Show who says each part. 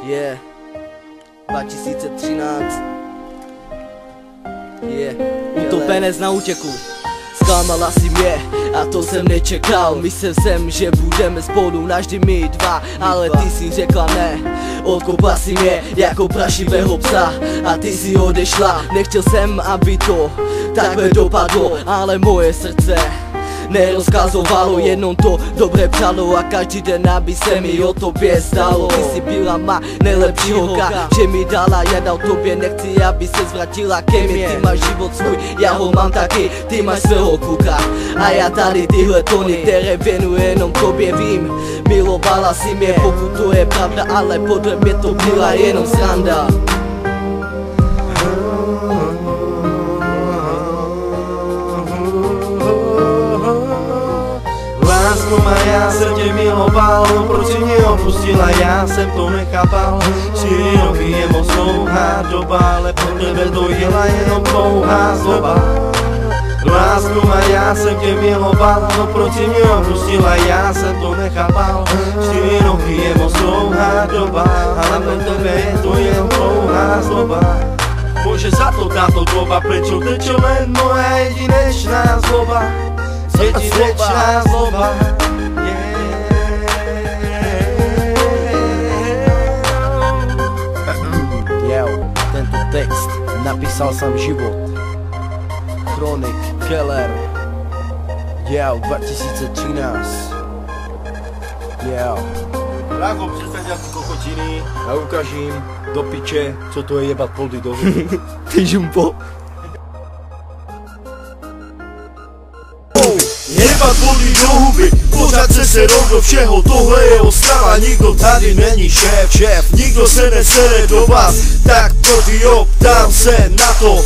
Speaker 1: Je 2013. Je utopenec na útěku. Zklamala si mě a to jsem nečekal. Myslel jsem, že budeme spolu navždy my dva, ale ty si řekla ne. Odkopla si mě jako prašivého psa a ty si odešla. Nechtěl jsem, aby to takhle dopadlo, ale moje srdce nerozkazovalo, jenom to dobré přalo a každý den, aby se mi o tobě zdalo. Ty si byla má nejlepší holka, že mi dala, já dal tobě, nechci, aby se zvratila ke mně. Ty máš život svůj, já ho mám taky, ty máš svého kluka a já tady tyhle tóny, které věnuji jenom tobě, vím. Milovala si mě, pokud to je pravda, ale podle mě to byla jenom sranda.
Speaker 2: Lásko má, já jsem tě miloval, no proč si mě opustila, já jsem to nechápal. 4 roky je moc dlouhá doba, ale pro tebe to jela jenom dlouhá zloba. Lásko má, já jsem tě miloval, no proč si mě opustila, já jsem to nechápal. 4 roky je moc dlouhá doba, ale pro tebe je to jen dlouhá zloba. Bože, za to táto doba, prečo tečo len moja jedinečná zloba. Jedinečná zloba.
Speaker 1: Tento text napísal jsem život. Chronik Keller. 2013.
Speaker 2: Ráko, přestaň dělat kokotiny.
Speaker 3: A ukážím do piče, co to je jebat poldy do huby.
Speaker 1: Ty žumpo.
Speaker 2: Jebat poldy do huby, pořád se serou do všeho, tohle je ostrava, nikdo tady není šéf, nikdo se nesere do vás, tak to jo, ptám se na to.